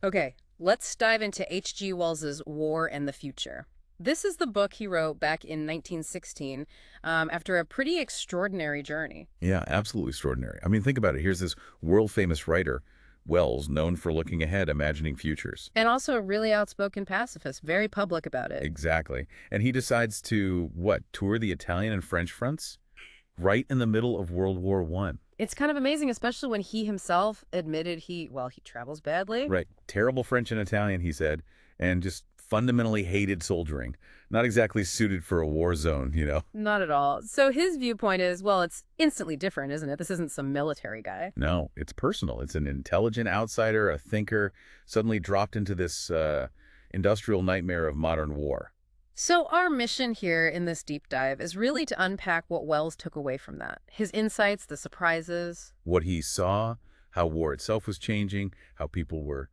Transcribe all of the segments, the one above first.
Okay, let's dive into H.G. Wells's War and the Future. This is the book he wrote back in 1916 after a pretty extraordinary journey. Yeah, absolutely extraordinary. I mean, think about it. Here's this world-famous writer, Wells, known for looking ahead, imagining futures. And also a really outspoken pacifist, very public about it. Exactly. And he decides to, what, tour the Italian and French fronts? Right in the middle of World War One. It's kind of amazing, especially when he himself admitted he travels badly. Right. Terrible French and Italian, he said, and just fundamentally hated soldiering. Not exactly suited for a war zone, you know? Not at all. So his viewpoint is, well, it's instantly different, isn't it? This isn't some military guy. No, it's personal. It's an intelligent outsider, a thinker, suddenly dropped into this industrial nightmare of modern war. So our mission here in this deep dive is really to unpack what Wells took away from that. His insights, the surprises. What he saw, how war itself was changing, how people were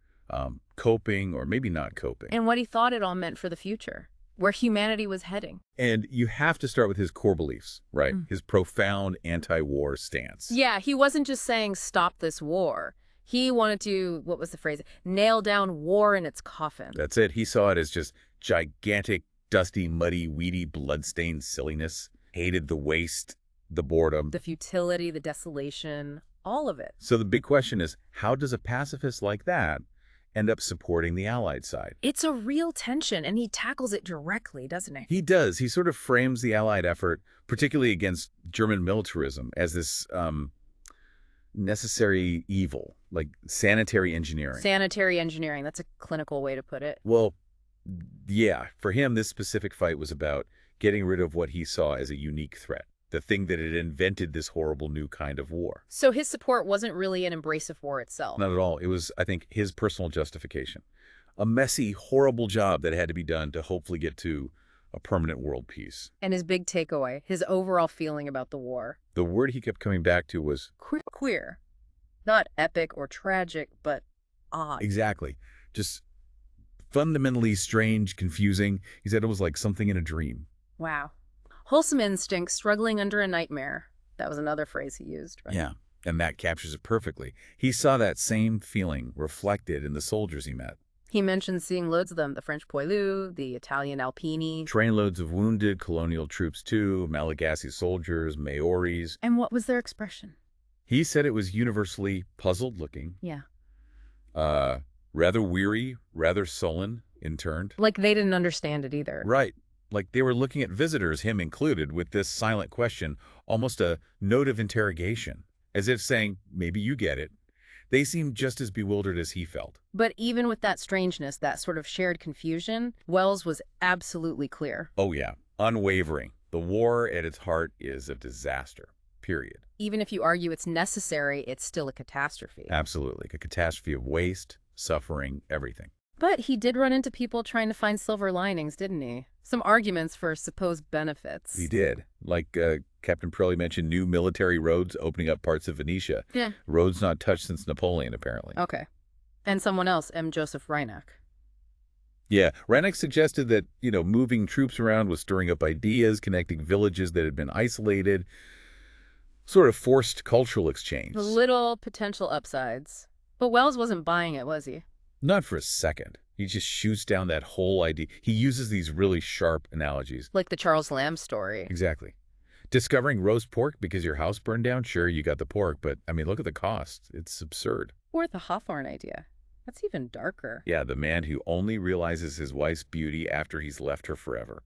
coping or maybe not coping. And what he thought it all meant for the future, where humanity was heading. And you have to start with his core beliefs, right? His profound anti-war stance. Yeah, he wasn't just saying, stop this war. He wanted to, what was the phrase? Nail down war in its coffin. That's it. He saw it as just gigantic, dusty, muddy, weedy, blood-stained silliness. Hated the waste, the boredom. The futility, the desolation, all of it. So the big question is, how does a pacifist like that end up supporting the Allied side? It's a real tension, and he tackles it directly, doesn't he? He does. He sort of frames the Allied effort, particularly against German militarism, as this necessary evil, like sanitary engineering. Sanitary engineering, that's a clinical way to put it. Well, yeah, for him, this specific fight was about getting rid of what he saw as a unique threat, the thing that had invented this horrible new kind of war. So his support wasn't really an embrace of war itself. Not at all. It was, I think, his personal justification. A messy, horrible job that had to be done to hopefully get to a permanent world peace. And his big takeaway, his overall feeling about the war. The word he kept coming back to was Queer. Not epic or tragic, but odd. exactly. Just fundamentally strange, confusing. He said it was like something in a dream. Wow. Wholesome instinct struggling under a nightmare. That was another phrase he used, right? Yeah, and that captures it perfectly. He saw that same feeling reflected in the soldiers he met. He mentioned seeing loads of them, the French poilus, the Italian Alpini. Trainloads of wounded colonial troops too, Malagasy soldiers, Maoris. And what was their expression? He said it was universally puzzled-looking. Yeah. Rather weary, rather sullen, interned. Like they didn't understand it either. Right. Like they were looking at visitors, him included, with this silent question, almost a note of interrogation, as if saying, maybe you get it. They seemed just as bewildered as he felt. But even with that strangeness, that sort of shared confusion, Wells was absolutely clear. Oh yeah, unwavering. The war at its heart is a disaster, period. Even if you argue it's necessary, it's still a catastrophe. Absolutely. A catastrophe of waste, suffering, everything. But he did run into people trying to find silver linings, didn't he? Some arguments for supposed benefits. He did. Like Captain Pirelli mentioned, new military roads opening up parts of Venetia. Yeah. Roads not touched since Napoleon, apparently. Okay. And someone else, M. Joseph Reinach. Yeah, Rennick suggested that, moving troops around was stirring up ideas, connecting villages that had been isolated, sort of forced cultural exchange. Little potential upsides. But Wells wasn't buying it, was he? Not for a second. He just shoots down that whole idea. He uses these really sharp analogies. Like the Charles Lamb story. Exactly. Discovering roast pork because your house burned down? Sure, you got the pork, but, look at the cost. It's absurd. Or the Hawthorne idea. That's even darker. Yeah, the man who only realizes his wife's beauty after he's left her forever.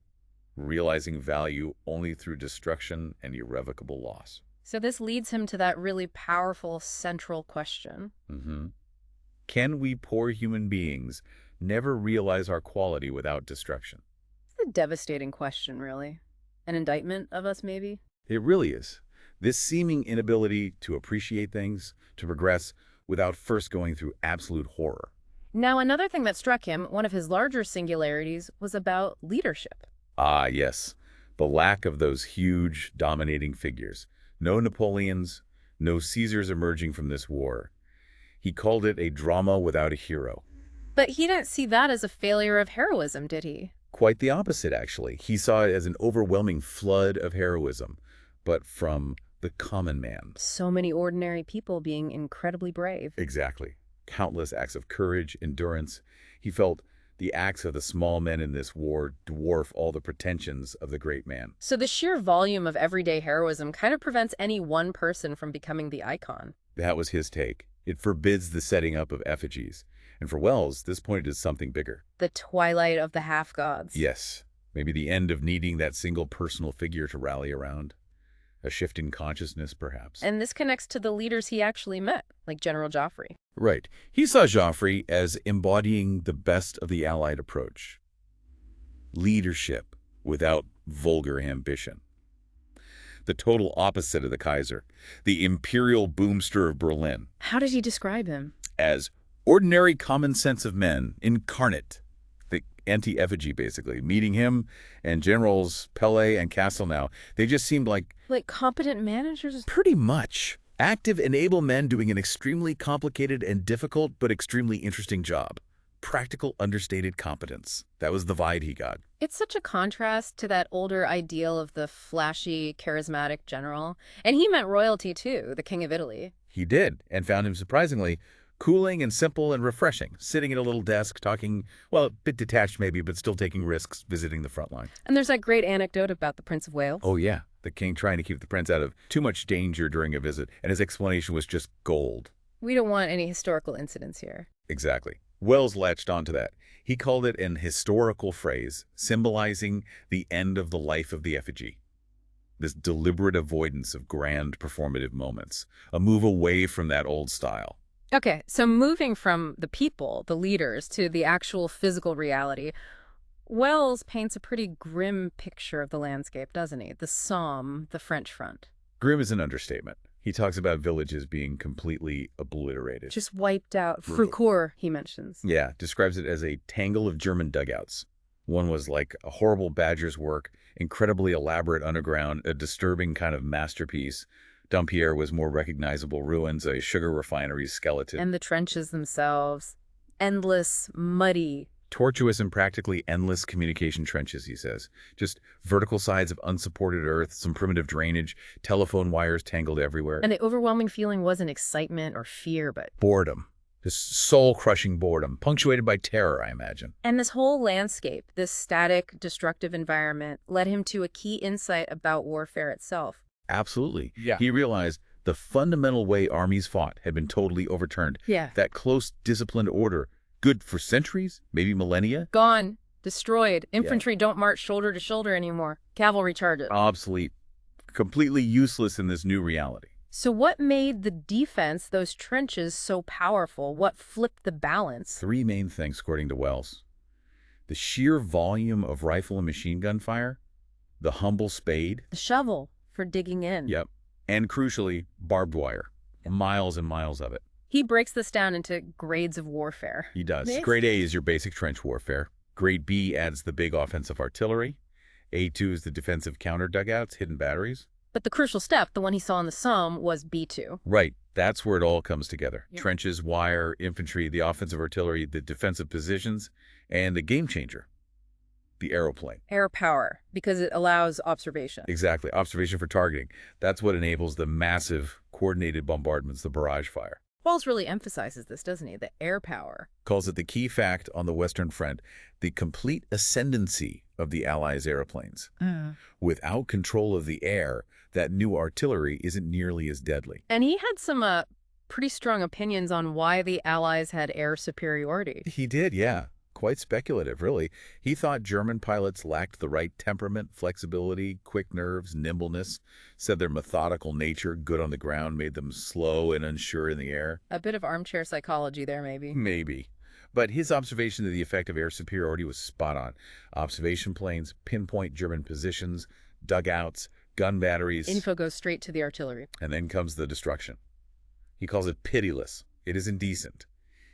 Realizing value only through destruction and irrevocable loss. So this leads him to that really powerful central question. Can we poor human beings never realize our quality without destruction? It's a devastating question, really. An indictment of us, maybe? It really is. This seeming inability to appreciate things, to progress, without first going through absolute horror. Now, another thing that struck him, one of his larger singularities, was about leadership. Ah, yes. The lack of those huge, dominating figures. No Napoleons, no Caesars emerging from this war. He called it a drama without a hero. But he didn't see that as a failure of heroism, did he? Quite the opposite, actually. He saw it as an overwhelming flood of heroism, but from the common man. So many ordinary people being incredibly brave. Exactly. Countless acts of courage, endurance. He felt the acts of the small men in this war dwarf all the pretensions of the great man. So the sheer volume of everyday heroism kind of prevents any one person from becoming the icon. That was his take. It forbids the setting up of effigies. And for Wells, this pointed to something bigger. The twilight of the half-gods. Yes, maybe the end of needing that single personal figure to rally around. A shift in consciousness, perhaps. And this connects to the leaders he actually met, like General Joffre. Right. He saw Joffre as embodying the best of the Allied approach. Leadership without vulgar ambition. The total opposite of the Kaiser, the imperial boomster of Berlin, How did he describe him? as ordinary common sense of men incarnate. The anti-effigy, basically. Meeting him and Generals Pele and Castelnau, they just seemed like Like competent managers? pretty much active and able men doing an extremely complicated and difficult but extremely interesting job. Practical, understated competence. That was the vibe he got. It's such a contrast to that older ideal of the flashy, charismatic general. And he meant royalty too, the King of Italy. He did, and found him surprisingly cooling and simple and refreshing, sitting at a little desk, talking, well, a bit detached maybe, but still taking risks, visiting the front line. And there's that great anecdote about the Prince of Wales. Oh, yeah, the king trying to keep the prince out of too much danger during a visit, and his explanation was just gold. We don't want any historical incidents here. Exactly. Wells latched onto that. He called it an historical phrase, symbolizing the end of the life of the effigy. This deliberate avoidance of grand performative moments, a move away from that old style. Okay, so moving from the people, the leaders, to the actual physical reality, Wells paints a pretty grim picture of the landscape, doesn't he? The Somme, the French front. Grim is an understatement. He talks about villages being completely obliterated. Just wiped out. Fricourt, he mentions. Yeah, describes it as a tangle of German dugouts. One was like a horrible badger's work, incredibly elaborate underground, a disturbing kind of masterpiece. Dampierre was more recognizable ruins, a sugar refinery's skeleton. And the trenches themselves. Endless, muddy. Tortuous and practically endless communication trenches, he says. Just vertical sides of unsupported earth, some primitive drainage, telephone wires tangled everywhere. And the overwhelming feeling wasn't excitement or fear, but boredom. This soul-crushing boredom, punctuated by terror, I imagine. And this whole landscape, this static, destructive environment, led him to a key insight about warfare itself. Absolutely. Yeah. He realized the fundamental way armies fought had been totally overturned. Yeah. That close, disciplined order, good for centuries, maybe millennia. Gone. Destroyed. Infantry don't march shoulder to shoulder anymore. Cavalry charges. Obsolete. Completely useless in this new reality. So what made the defense, those trenches, so powerful? What flipped the balance? Three main things, according to Wells. The sheer volume of rifle and machine gun fire, the humble spade. The shovel for digging in. Yep. And crucially, barbed wire. Miles and miles of it. He breaks this down into grades of warfare. He does. Grade A is your basic trench warfare. Grade B adds the big offensive artillery. A2 is the defensive counter dugouts, hidden batteries. But the crucial step, the one he saw in the Somme, was B2. Right. That's where it all comes together. Yep. Trenches, wire, infantry, the offensive artillery, the defensive positions, and the game changer, the aeroplane. Air power, because it allows observation. Exactly. Observation for targeting. That's what enables the massive coordinated bombardments, the barrage fire. Wells really emphasizes this, doesn't he? The air power. Calls it the key fact on the Western Front, the complete ascendancy of the Allies' airplanes. Without control of the air, that new artillery isn't nearly as deadly. And he had some pretty strong opinions on why the Allies had air superiority. He did, yeah. Quite speculative, really. He thought German pilots lacked the right temperament, flexibility, quick nerves, nimbleness, said their methodical nature, good on the ground, made them slow and unsure in the air. A bit of armchair psychology there, maybe. Maybe. But his observation of the effect of air superiority was spot on. Observation planes pinpoint German positions, dugouts, gun batteries. Info goes straight to the artillery. And then comes the destruction. He calls it pitiless. It is indecent.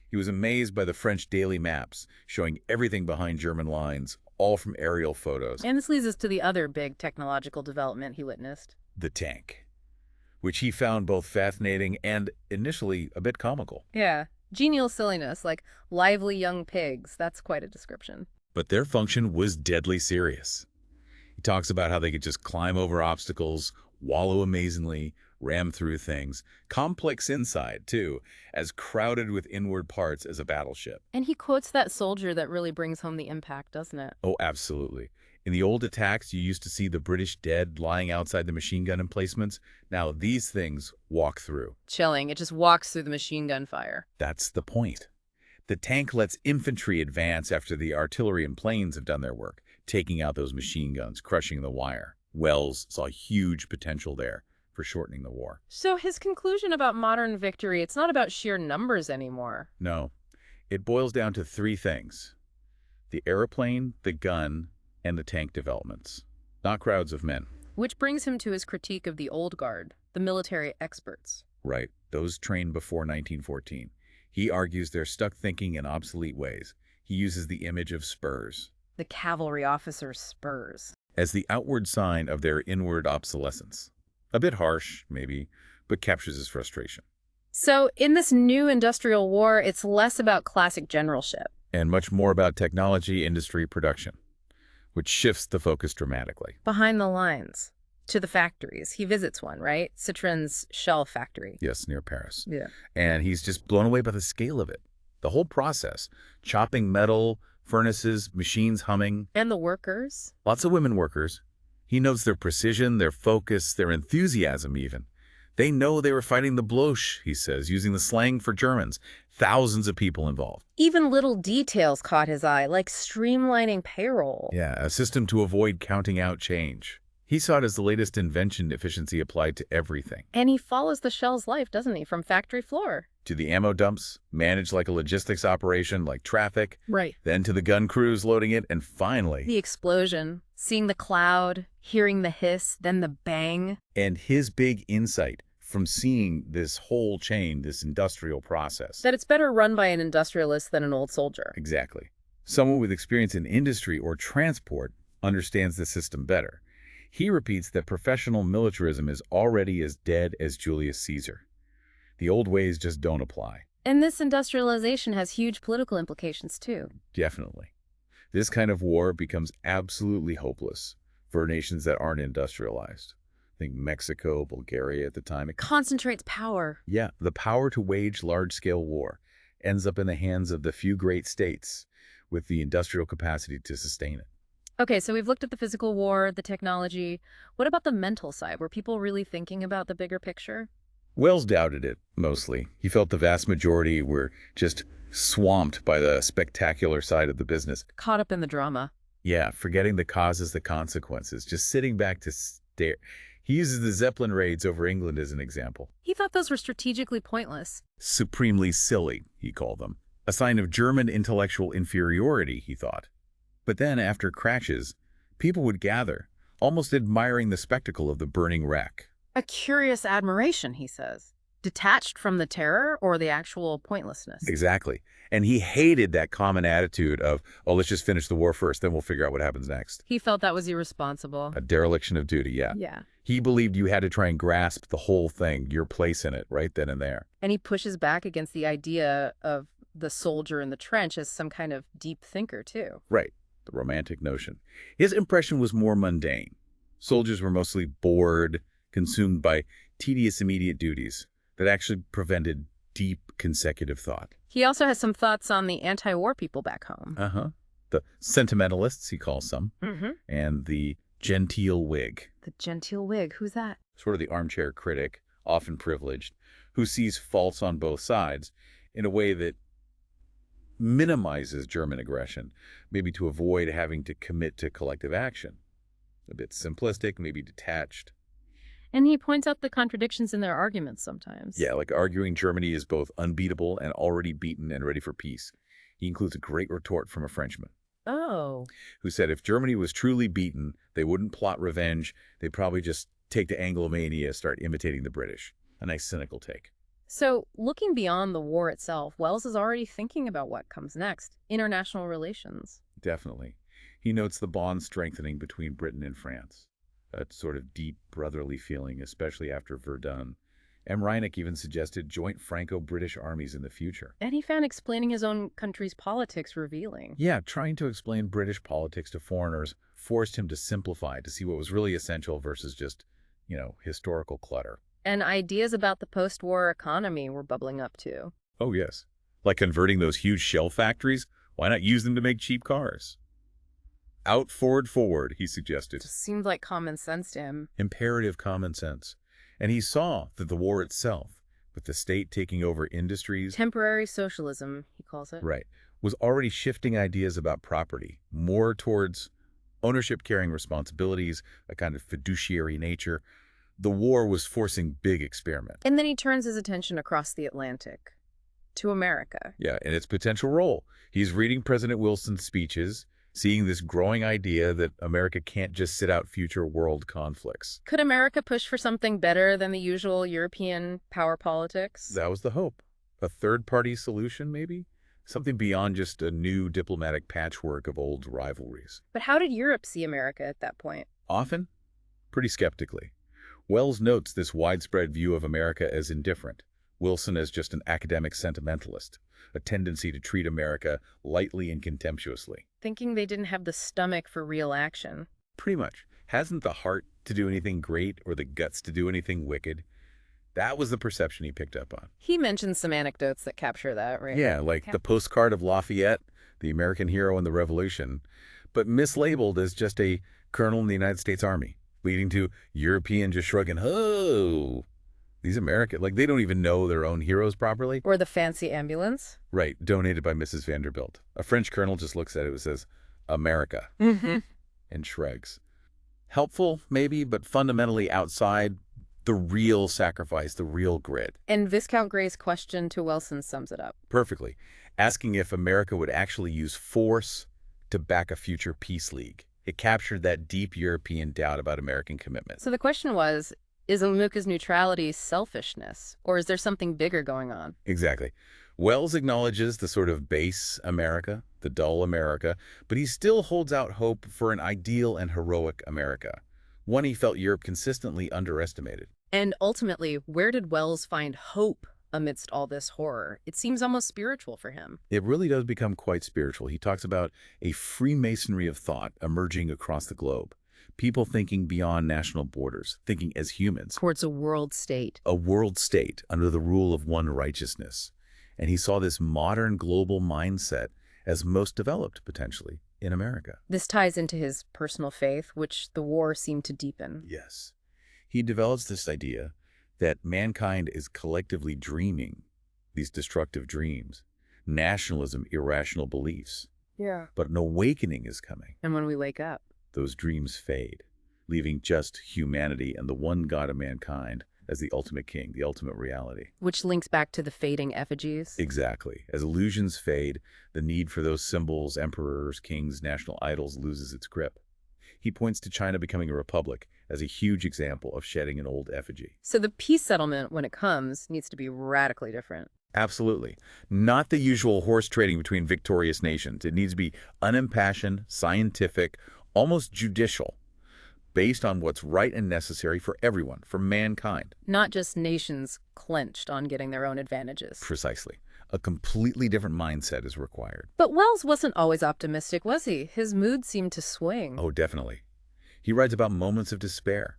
He was amazed by the French daily maps, showing everything behind German lines, all from aerial photos. And this leads us to the other big technological development he witnessed. The tank, which he found both fascinating and initially a bit comical. Yeah. Genial silliness, like lively young pigs. That's quite a description. But their function was deadly serious. He talks about how they could just climb over obstacles, wallow amazingly, ram through things. Complex inside, too, as crowded with inward parts as a battleship. And he quotes that soldier that really brings home the impact, doesn't it? Oh, absolutely. In the old attacks, you used to see the British dead lying outside the machine gun emplacements. Now these things walk through. Chilling. It just walks through the machine gun fire. That's the point. The tank lets infantry advance after the artillery and planes have done their work, taking out those machine guns, crushing the wire. Wells saw huge potential there for shortening the war. So his conclusion about modern victory, it's not about sheer numbers anymore. No, it boils down to three things: the airplane, the gun, and the tank developments, not crowds of men. Which brings him to his critique of the old guard, the military experts. Right, those trained before 1914. He argues they're stuck thinking in obsolete ways. He uses the image of spurs The cavalry officer's spurs. as the outward sign of their inward obsolescence. A bit harsh, maybe, but captures his frustration. So in this new industrial war, it's less about classic generalship. And much more about technology, industry, production, which shifts the focus dramatically. Behind the lines, to the factories. He visits one, right? Citroen's shell factory. Yes, near Paris. Yeah. And he's just blown away by the scale of it. The whole process, chopping metal, furnaces, machines humming. And the workers? Lots of women workers. He notes their precision, their focus, their enthusiasm even. They know they were fighting the Bloch, he says, using the slang for Germans. Thousands of people involved. Even little details caught his eye, like streamlining payroll. Yeah, a system to avoid counting out change. He saw it as the latest invention efficiency applied to everything. And he follows the shell's life, doesn't he, from factory floor? To the ammo dumps, managed like a logistics operation, like traffic. Right. Then to the gun crews loading it, and finally... The explosion, seeing the cloud, hearing the hiss, then the bang. And his big insight from seeing this whole chain, this industrial process. That it's better run by an industrialist than an old soldier. Exactly. Someone with experience in industry or transport understands the system better. He repeats that professional militarism is already as dead as Julius Caesar. The old ways just don't apply. And this industrialization has huge political implications, too. Definitely. This kind of war becomes absolutely hopeless for nations that aren't industrialized. Think Mexico, Bulgaria at the time. It Concentrates power. Yeah, the power to wage large-scale war ends up in the hands of the few great states with the industrial capacity to sustain it. Okay, so we've looked at the physical war, the technology. What about the mental side? Were people really thinking about the bigger picture? Wells doubted it, mostly. He felt the vast majority were just swamped by the spectacular side of the business. Caught up in the drama. Yeah, forgetting the causes, the consequences, just sitting back to stare. He uses the Zeppelin raids over England as an example. He thought those were strategically pointless. Supremely silly, he called them. A sign of German intellectual inferiority, he thought. But then, after crashes, people would gather, almost admiring the spectacle of the burning wreck. A curious admiration, he says. Detached from the terror or the actual pointlessness? Exactly. And he hated that common attitude of, oh, let's just finish the war first, then we'll figure out what happens next. He felt that was irresponsible. A dereliction of duty, yeah. Yeah. He believed you had to try and grasp the whole thing, your place in it, right then and there. And he pushes back against the idea of the soldier in the trench as some kind of deep thinker, too. Right. The romantic notion. His impression was more mundane. Soldiers were mostly bored, consumed by tedious immediate duties that actually prevented deep consecutive thought. He also has some thoughts on the anti-war people back home. Uh-huh. The sentimentalists, he calls some, and the genteel Whig. The genteel Whig, who's that? Sort of the armchair critic, often privileged, who sees faults on both sides in a way that minimizes German aggression, maybe to avoid having to commit to collective action. A bit simplistic, maybe detached. And he points out the contradictions in their arguments sometimes. Yeah, like arguing Germany is both unbeatable and already beaten and ready for peace. He includes a great retort from a Frenchman. Oh. Who said if Germany was truly beaten, they wouldn't plot revenge. They'd probably just take to Anglomania, start imitating the British. A nice cynical take. So, looking beyond the war itself, Wells is already thinking about what comes next. International relations. Definitely. He notes the bond strengthening between Britain and France. A sort of deep brotherly feeling, especially after Verdun. M. Reinach even suggested joint Franco-British armies in the future. And he found explaining his own country's politics revealing. Yeah, trying to explain British politics to foreigners forced him to simplify, to see what was really essential versus just, historical clutter. And ideas about the post-war economy were bubbling up too. Oh, yes. Like converting those huge shell factories, why not use them to make cheap cars? Out forward, he suggested. Just seemed like common sense to him. Imperative common sense. And he saw that the war itself, with the state taking over industries, Temporary socialism, he calls it. right, was already shifting ideas about property, more towards ownership carrying responsibilities, a kind of fiduciary nature. The war was forcing big experiment. And then he turns his attention across the Atlantic to America. Yeah, and its potential role. He's reading President Wilson's speeches, seeing this growing idea that America can't just sit out future world conflicts. Could America push for something better than the usual European power politics? That was the hope. A third-party solution, maybe? Something beyond just a new diplomatic patchwork of old rivalries. But how did Europe see America at that point? Often, pretty skeptically. Wells notes this widespread view of America as indifferent, Wilson as just an academic sentimentalist, a tendency to treat America lightly and contemptuously. Thinking they didn't have the stomach for real action. Pretty much. Hasn't the heart to do anything great or the guts to do anything wicked? That was the perception he picked up on. He mentions some anecdotes that capture that, right? Yeah, like the postcard of Lafayette, the American hero in the Revolution, but mislabeled as just a colonel in the United States Army, leading to European just shrugging, oh, these American, like they don't even know their own heroes properly. Or the fancy ambulance. Right, donated by Mrs. Vanderbilt. A French colonel just looks at it and says, America, Mm-hmm. and shrugs. Helpful, maybe, but fundamentally outside the real sacrifice, the real grit. And Viscount Grey's question to Wilson sums it up. Perfectly. Asking if America would actually use force to back a future peace league. It captured that deep European doubt about American commitment. So the question was, is America's neutrality selfishness, or is there something bigger going on? Exactly. Wells acknowledges the sort of base America, the dull America, but he still holds out hope for an ideal and heroic America, one he felt Europe consistently underestimated. And ultimately, where did Wells find hope amidst all this horror? It seems almost spiritual for him. It really does become quite spiritual. He talks about a Freemasonry of thought emerging across the globe. People thinking beyond national borders, thinking as humans. Towards a world state. A world state under the rule of one righteousness. And he saw this modern global mindset as most developed, potentially, in America. This ties into his personal faith, which the war seemed to deepen. Yes. He develops this idea that mankind is collectively dreaming these destructive dreams, nationalism, irrational beliefs. Yeah. But an awakening is coming. And when we wake up, Those dreams fade, leaving just humanity and the one God of mankind as the ultimate king, the ultimate reality. which links back to the fading effigies. Exactly. As illusions fade, the need for those symbols, emperors, kings, national idols loses its grip. He points to China becoming a republic as a huge example of shedding an old effigy. So the peace settlement, when it comes, needs to be radically different. Absolutely. Not the usual horse trading between victorious nations. It needs to be unimpassioned, scientific, almost judicial, based on what's right and necessary for everyone, for mankind. Not just nations clenched on getting their own advantages. Precisely. A completely different mindset is required. But Wells wasn't always optimistic, was he? His mood seemed to swing. Oh, definitely. He writes about moments of despair.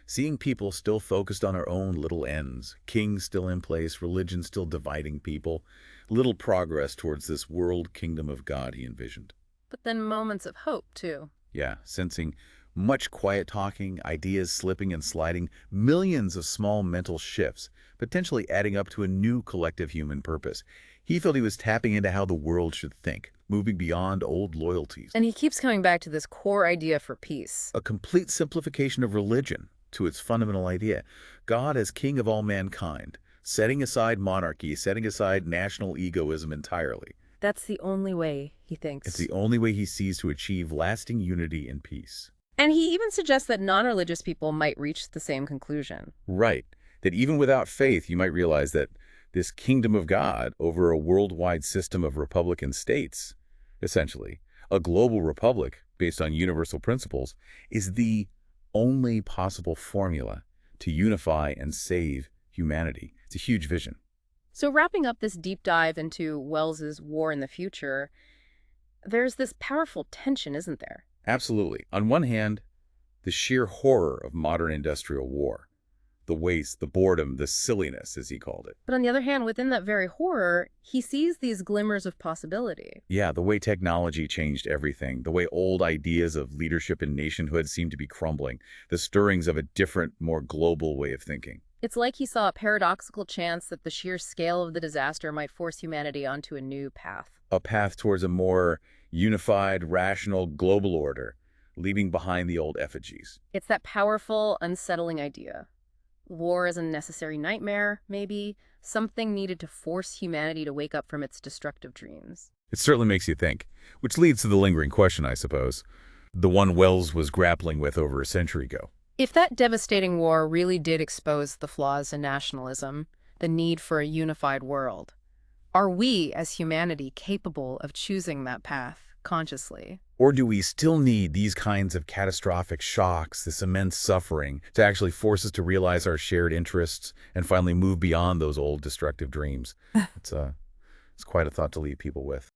Seeing people still focused on their own little ends, kings still in place, religion still dividing people, little progress towards this world kingdom of God he envisioned. But then moments of hope, too. Yeah, sensing much quiet talking, ideas slipping and sliding, millions of small mental shifts, potentially adding up to a new collective human purpose. He felt he was tapping into how the world should think, moving beyond old loyalties. And he keeps coming back to this core idea for peace. A complete simplification of religion to its fundamental idea. God as king of all mankind, setting aside monarchy, setting aside national egoism entirely. That's the only way, he thinks. It's the only way he sees to achieve lasting unity and peace. And he even suggests that non-religious people might reach the same conclusion. Right. That even without faith, you might realize that this kingdom of God over a worldwide system of republican states, essentially, a global republic based on universal principles, is the only possible formula to unify and save humanity. It's a huge vision. So wrapping up this deep dive into Wells's War in the Future, there's this powerful tension, isn't there? Absolutely. On one hand, the sheer horror of modern industrial war, The waste, the boredom, the silliness, as he called it. But on the other hand, within that very horror, he sees these glimmers of possibility. Yeah, the way technology changed everything, the way old ideas of leadership and nationhood seem to be crumbling, the stirrings of a different, more global way of thinking. It's like he saw a paradoxical chance that the sheer scale of the disaster might force humanity onto a new path. A path towards a more unified, rational, global order, leaving behind the old effigies. It's that powerful, unsettling idea. War is a necessary nightmare, maybe, something needed to force humanity to wake up from its destructive dreams. It certainly makes you think, which leads to the lingering question, I suppose, the one Wells was grappling with over a century ago. If that devastating war really did expose the flaws in nationalism, the need for a unified world, are we, as humanity, capable of choosing that path consciously? Or do we still need these kinds of catastrophic shocks, this immense suffering, to actually force us to realize our shared interests and finally move beyond those old destructive dreams? It's quite a thought to leave people with.